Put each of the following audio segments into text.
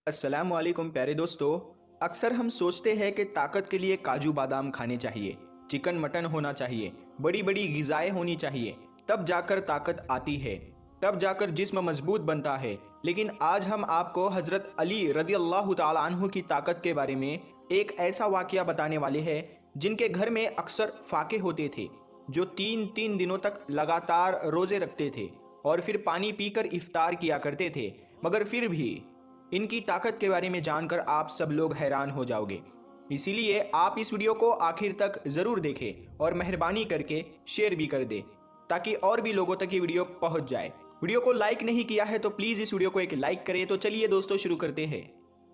अस्सलाम वालेकुम प्यारे दोस्तों। अक्सर हम सोचते हैं कि ताकत के लिए काजू बादाम खाने चाहिए, चिकन मटन होना चाहिए, बड़ी बड़ी ग़िज़ाएँ होनी चाहिए, तब जाकर ताकत आती है, तब जाकर जिस्म मजबूत बनता है। लेकिन आज हम आपको हज़रत अली रज़ी अल्लाह ताला अन्हु की ताकत के बारे में एक ऐसा वाक़या बताने वाले हैं जिनके घर में अक्सर फाके होते थे, जो तीन तीन दिनों तक लगातार रोज़े रखते थे और फिर पानी पीकर इफ्तार किया करते थे। मगर फिर भी इनकी ताकत के बारे में जानकर आप सब लोग हैरान हो जाओगे। इसीलिए आप इस वीडियो को आखिर तक ज़रूर देखें और मेहरबानी करके शेयर भी कर दें ताकि और भी लोगों तक ये वीडियो पहुंच जाए। वीडियो को लाइक नहीं किया है तो प्लीज़ इस वीडियो को एक लाइक करें। तो चलिए दोस्तों शुरू करते हैं।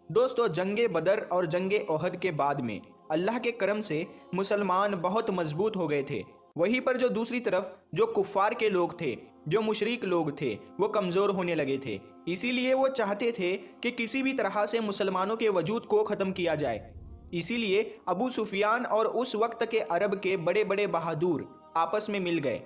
दोस्तों, जंगे बदर और जंगे ओहद के बाद में अल्लाह के करम से मुसलमान बहुत मजबूत हो गए थे। वहीं पर जो दूसरी तरफ जो कुफ़ार के लोग थे, जो मुशरिक लोग थे, वो कमज़ोर होने लगे थे। इसीलिए वो चाहते थे कि किसी भी तरह से मुसलमानों के वजूद को ख़त्म किया जाए। इसीलिए अबू सुफियान और उस वक्त के अरब के बड़े बड़े बहादुर आपस में मिल गए।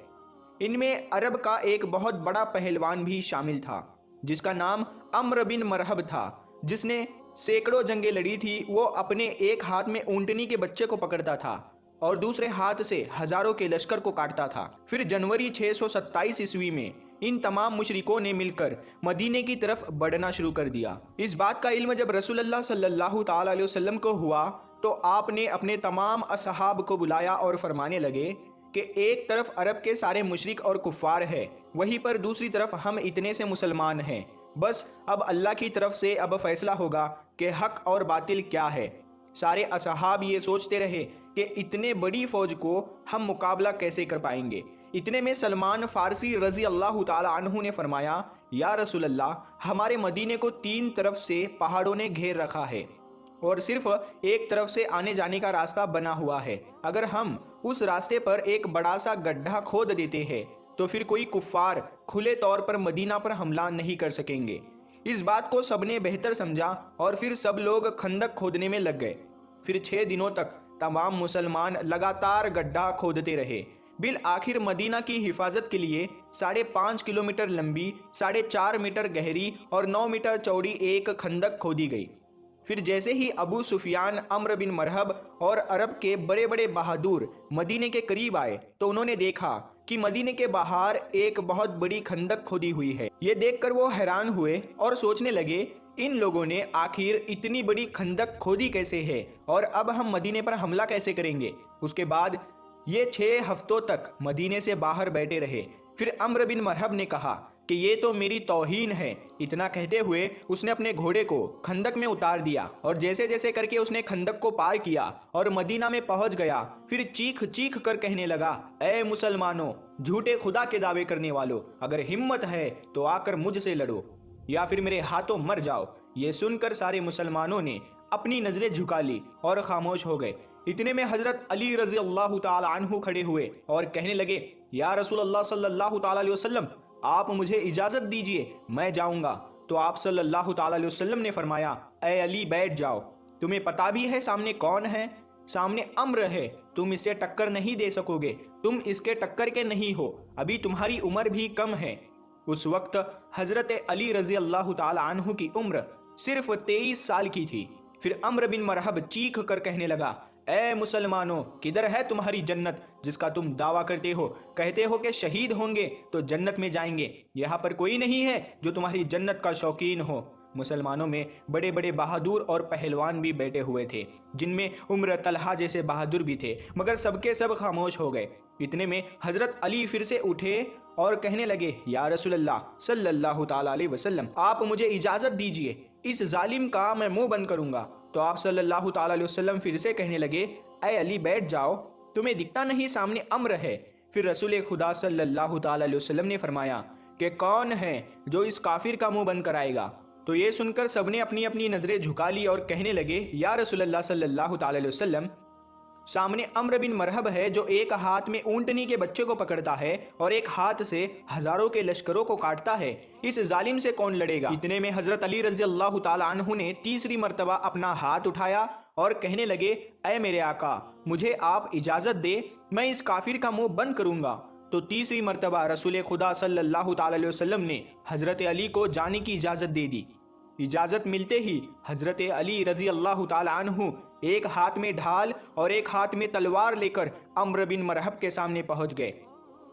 इनमें अरब का एक बहुत बड़ा पहलवान भी शामिल था जिसका नाम अम्र बिन मरहब था, जिसने सैकड़ों जंगें लड़ी थी। वो अपने एक हाथ में ऊंटनी के बच्चे को पकड़ता था और दूसरे हाथ से हजारों के लश्कर को काटता था। फिर जनवरी 627 ईस्वी में इन तमाम मुशरिकों ने मिलकर मदीने की तरफ बढ़ना शुरू कर दिया। इस बात का इल्म जब रसूलुल्लाह सल्लल्लाहु ताला अलैहि वसल्लम को हुआ तो आपने अपने तमाम असहाब को बुलाया और फरमाने लगे कि एक तरफ अरब के सारे मुशरिक और कुफ़ार है, वहीं पर दूसरी तरफ हम इतने से मुसलमान हैं। बस अब अल्लाह की तरफ से अब फैसला होगा कि हक और बातिल क्या है। सारे असहाब ये सोचते रहे कि इतने बड़ी फौज को हम मुकाबला कैसे कर पाएंगे। इतने में सलमान फारसी रज़ी अल्लाह ताला अन्हु ने फरमाया, या रसूल अल्लाह, हमारे मदीने को तीन तरफ से पहाड़ों ने घेर रखा है और सिर्फ एक तरफ से आने जाने का रास्ता बना हुआ है। अगर हम उस रास्ते पर एक बड़ा सा गड्ढा खोद देते हैं तो फिर कोई कुफ़ार खुले तौर पर मदीना पर हमला नहीं कर सकेंगे। इस बात को सबने बेहतर समझा और फिर सब लोग खंदक खोदने में लग गए। फिर 6 दिनों तक तमाम मुसलमान लगातार गड्ढा खोदते रहे। बिल आखिर मदीना की हिफाजत के लिए 5.5 किलोमीटर लंबी, 4.5 मीटर गहरी और 9 मीटर चौड़ी एक खंदक खोदी गई। फिर जैसे ही अबू सुफियान, अम्र बिन मरहब और अरब के बड़े बड़े बहादुर मदीने के करीब आए तो उन्होंने देखा कि मदीने के बाहर एक बहुत बड़ी खंदक खोदी हुई है। ये देखकर वो हैरान हुए और सोचने लगे, इन लोगों ने आखिर इतनी बड़ी खंदक खोदी कैसे है और अब हम मदीने पर हमला कैसे करेंगे। उसके बाद ये 6 हफ्तों तक मदीने से बाहर बैठे रहे। फिर अम्र बिन मरहब ने कहा कि ये तो मेरी तौहीन है। इतना कहते हुए उसने अपने घोड़े को खंदक में उतार दिया और जैसे जैसे करके उसने खंदक को पार किया और मदीना में पहुंच गया। फिर चीख चीख कर कहने लगा, ऐ मुसलमानों, झूठे खुदा के दावे करने वालों, अगर हिम्मत है तो आकर मुझसे लड़ो या फिर मेरे हाथों मर जाओ। ये सुनकर सारे मुसलमानों ने अपनी नजरें झुका ली और खामोश हो गए। इतने में हजरत अली रज़ी अल्लाह ताला अन्हु खड़े हुए और कहने लगे, या रसूल अल्लाह सल्लल्लाहु ताला अलैहि वसल्लम, आप मुझे इजाज़त दीजिए, मैं जाऊंगा। तो आप सल्लल्लाहु ताला अलैहि वसल्लम ने फरमाया, ऐ अली बैठ जाओ, तुम्हें पता भी है सामने कौन है? सामने अम्र है, तुम इससे टक्कर नहीं दे सकोगे, तुम इसके टक्कर के नहीं हो, अभी तुम्हारी उम्र भी कम है। उस वक्त हजरत अली रज़ी अल्लाह ताला अन्हु की उम्र सिर्फ 23 साल की थी। फिर अम्र बिन मरहब चीख कर कहने लगा, ऐ मुसलमानों, किधर है तुम्हारी जन्नत जिसका तुम दावा करते हो? कहते हो कि शहीद होंगे तो जन्नत में जाएंगे, यहाँ पर कोई नहीं है जो तुम्हारी जन्नत का शौकीन हो। मुसलमानों में बड़े बड़े बहादुर और पहलवान भी बैठे हुए थे, जिनमें उम्र तलहा जैसे बहादुर भी थे, मगर सबके सब खामोश हो गए। इतने में हजरत अली फिर से उठे और कहने लगे, या रसूल अल्लाह सल्लल्लाहु ताला अलैहि वसल्लम, आप मुझे इजाज़त दीजिए, इस जालिम का मैं मुंह बंद करूंगा। तो आप सल्लल्लाहु ताला अलैहि वसल्लम फिर से कहने लगे, ऐ अली बैठ जाओ, तुम्हें दिखता नहीं सामने अम्र है? फिर रसूल खुदा सल्लल्लाहु ताला अलैहि वसल्लम ने फरमाया कि कौन है जो इस काफिर का मुंह बंद कराएगा? तो ये सुनकर सबने अपनी अपनी नजरें झुका ली और कहने लगे, या रसूल अल्लाह सल्लल्लाहु ताला अलैहि वसल्लम, सामने अम्र बिन मरहब है जो एक हाथ में ऊंटनी के बच्चे को पकड़ता है और एक हाथ से हजारों के लश्करों को काटता है। इस जालिम से कौन लड़ेगा? इतने में हजरत अली रज़ी अल्लाह ताला अन्हु ने तीसरी मर्तबा अपना हाथ उठाया और कहने लगे, ऐ मेरे आका, मुझे आप इजाजत दे, मैं इस काफिर का मुंह बंद करूंगा। तो तीसरी मर्तबा रसूल खुदा सल्लल्लाहु ताला अलैहि वसल्लम ने हजरत अली को जाने की इजाजत दे दी। इजाजत मिलते ही हजरत अली रजी अल्लाह ताला अन्हु एक हाथ में ढाल और एक हाथ में तलवार लेकर अम्र बिन मरहब के सामने पहुंच गए।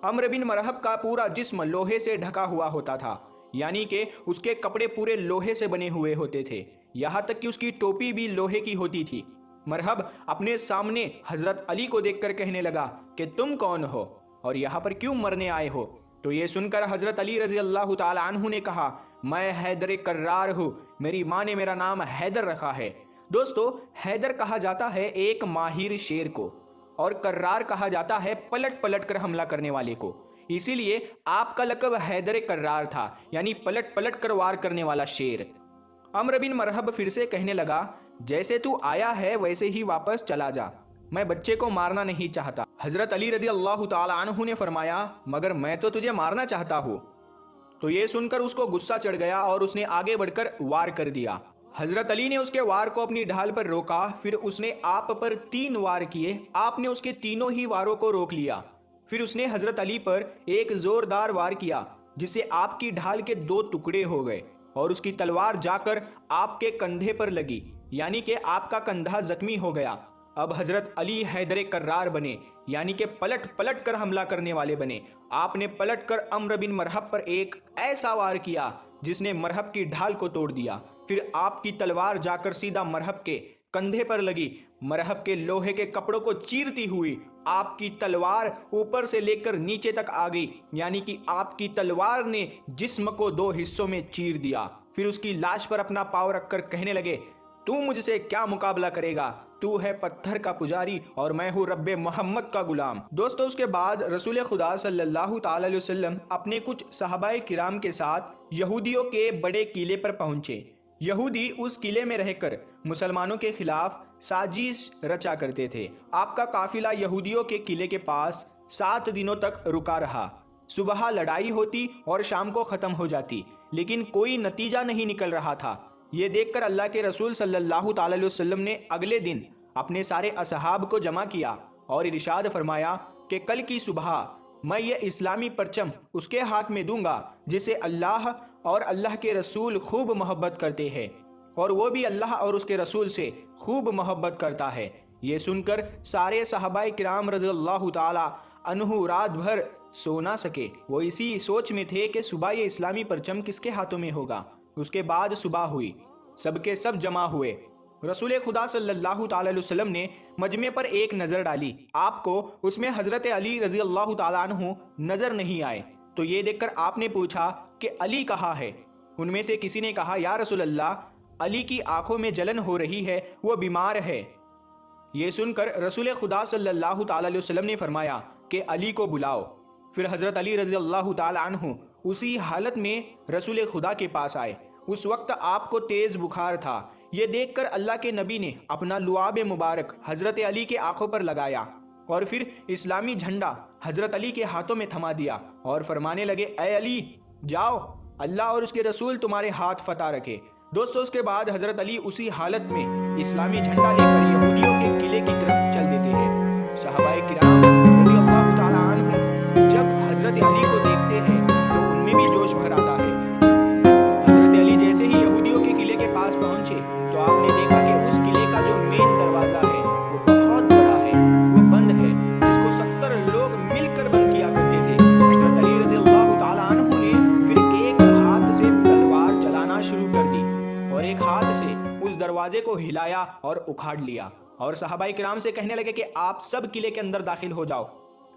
अम्र बिन मरहब का पूरा जिस्म लोहे से ढका हुआ होता था, यानी कि उसके कपड़े पूरे लोहे से बने हुए होते थे, यहाँ तक कि उसकी टोपी भी लोहे की होती थी। मरहब अपने सामने हजरत अली को देखकर कहने लगा कि तुम कौन हो और यहाँ पर क्यों मरने आए हो। तो ये सुनकर हजरत अली रजी अल्लाह ताला अन्हु ने कहा, मैं हैदर कर्रार हूँ, मेरी माँ ने मेरा नाम हैदर रखा है। दोस्तों, हैदर कहा जाता है एक माहिर शेर को और कर्रार कहा जाता है पलट पलट कर हमला करने वाले को, इसीलिए आपका लक़ब हैदर कर्रार था, यानी पलट पलट कर वार करने वाला शेर। अम्र बिन मरहब फिर से कहने लगा, जैसे तू आया है वैसे ही वापस चला जा, मैं बच्चे को मारना नहीं चाहता। हजरत अली रज़ी अल्लाह ताला अन्हु ने फरमाया, मगर मैं तो तुझे मारना चाहता हूँ। तो ये सुनकर उसको गुस्सा चढ़ गया और उसने आगे बढ़कर वार कर दिया। हजरत अली ने उसके वार को अपनी ढाल पर रोका, फिर उसने आप पर 3 वार किए। आपने उसके तीनों ही वारों को रोक लिया। फिर उसने हजरत अली पर एक जोरदार वार किया जिससे आपकी ढाल के 2 टुकड़े हो गए और उसकी तलवार जाकर आपके कंधे पर लगी, यानी कि आपका कंधा जख्मी हो गया। अब हजरत अली हैदर कर्रार बने, यानी कि पलट पलट कर हमला करने वाले बने। आपने पलट कर अम्र बिन मरहब पर एक ऐसा वार किया जिसने मरहब की ढाल को तोड़ दिया। फिर आपकी तलवार जाकर सीधा मरहब के कंधे पर लगी। मरहब के लोहे के कपड़ों को चीरती हुई आपकी तलवार ऊपर से लेकर नीचे तक आ गई, यानी कि आपकी तलवार ने जिस्म को 2 हिस्सों में चीर दिया। फिर उसकी लाश पर अपना पाँव रखकर कहने लगे, तू मुझसे क्या मुकाबला करेगा, तू है पत्थर का पुजारी और मैं हूँ रब्बे मोहम्मद का गुलाम। दोस्तों, उसके बाद रसूल खुदा सल्लल्लाहु ताला अलैहि वसल्लम अपने कुछ सहाबाए किराम के साथ यहूदियों के बड़े किले पर पहुंचे। यहूदी उस किले में रहकर मुसलमानों के खिलाफ साजिश रचा करते थे। आपका काफिला यहूदियों के किले के पास 7 दिनों तक रुका रहा। सुबह लड़ाई होती और शाम को खत्म हो जाती, लेकिन कोई नतीजा नहीं निकल रहा था। ये देखकर अल्लाह के रसूल सल्लल्लाहु ताला अलैहि वसल्लम ने अगले दिन अपने सारे असहाब को जमा किया और इरशाद फरमाया कि कल की सुबह मैं ये इस्लामी परचम उसके हाथ में दूंगा जिसे अल्लाह और अल्लाह के रसूल खूब मोहब्बत करते हैं, और वो भी अल्लाह और उसके रसूल से खूब मोहब्बत करता है। ये सुनकर सारे सहाबाए किराम रज़ियल्लाहु ताला अन्हु रात भर सो ना सके। वो इसी सोच में थे कि सुबह ये इस्लामी परचम किसके हाथों में होगा। उसके बाद सुबह हुई, सबके सब जमा हुए। रसूल खुदा सल्लल्लाहु ताला अलैहि वसल्लम ने मजमे पर एक नज़र डाली। आपको उसमें हज़रत अली रज़ी अल्लाह ताला अन्हु नज़र नहीं आए। तो ये देखकर आपने पूछा कि अली कहाँ है। उनमें से किसी ने कहा, या रसूल अल्लाह, अली की आंखों में जलन हो रही है, वो बीमार है। ये सुनकर रसूल खुदा सल्लल्लाहु ताला अलैहि वसल्लम ने फरमाया कि अली को बुलाओ। फिर हज़रत अली रज़ी अल्लाह ताला अन्हु उसी हालत में रसूल खुदा के पास आए। उस वक्त आपको तेज़ बुखार था। ये देखकर अल्लाह के नबी ने अपना लुआब मुबारक हज़रत अली के आंखों पर लगाया और फिर इस्लामी झंडा हज़रत अली के हाथों में थमा दिया और फरमाने लगे, ए अली, जाओ, अल्लाह और उसके रसूल तुम्हारे हाथ फतह रखे। दोस्तों, उसके बाद हज़रत अली उसी हालत में इस्लामी झंडा लेकर यहूदियों के किले की तरफ चल देते हैं। सहाबाए किराम रज़ियल्लाहु ताला अन्हुम जब हज़रत अली को देखते हैं तो उनमें भी जोश भर आता है। हज़रत अली जैसे ही यहूदियों के किले के पास पहुंचे तो आपने देखा कि उस किले का जो मेन दरवाज़ा है वो बहुत बड़ा है, वो बंद है, जिसको 70 लोग मिलकर बंद किया करते थे। हज़रत अली रज़ियल्लाहु ताला अन्हु ने फिर एक हाथ से तलवार चलाना शुरू कर दी और एक हाथ से उस दरवाजे को हिलाया और उखाड़ लिया और सहाबाए किराम से कहने लगे कि आप सब किले के अंदर दाखिल हो जाओ।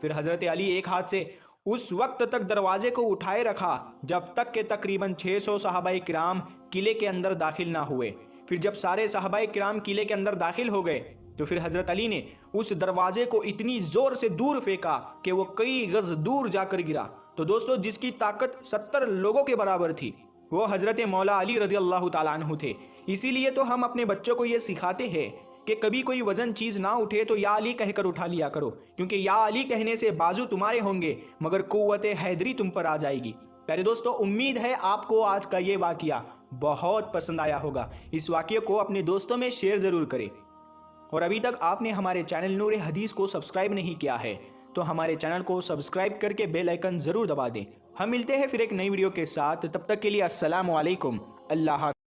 फिर हज़रत अली एक हाथ से उस वक्त तक दरवाजे को उठाए रखा जब तक के तकरीबन 600 सहाबाए किराम किले के अंदर दाखिल ना हुए। फिर जब सारे सहाबाए किराम किले के अंदर दाखिल हो गए तो फिर हज़रत अली ने उस दरवाजे को इतनी ज़ोर से दूर फेंका कि वो कई गज़ दूर जाकर गिरा। तो दोस्तों, जिसकी ताकत 70 लोगों के बराबर थी वो हज़रत मौला अली रज़ी अल्लाह ताला अन्हु थे। इसीलिए तो हम अपने बच्चों को ये सिखाते हैं कि कभी कोई वजन चीज़ ना उठे तो या अली कहकर उठा लिया करो, क्योंकि या अली कहने से बाजू तुम्हारे होंगे मगर कुव्वत हैदरी तुम पर आ जाएगी। प्यारे दोस्तों, उम्मीद है आपको आज का ये वाक़या बहुत पसंद आया होगा। इस वाक़ये को अपने दोस्तों में शेयर ज़रूर करें और अभी तक आपने हमारे चैनल नूर हदीस को सब्सक्राइब नहीं किया है तो हमारे चैनल को सब्सक्राइब करके बेल आइकन ज़रूर दबा दें। हम मिलते हैं फिर एक नई वीडियो के साथ, तब तक के लिए अस्सलामु अलैकुम, अल्लाह।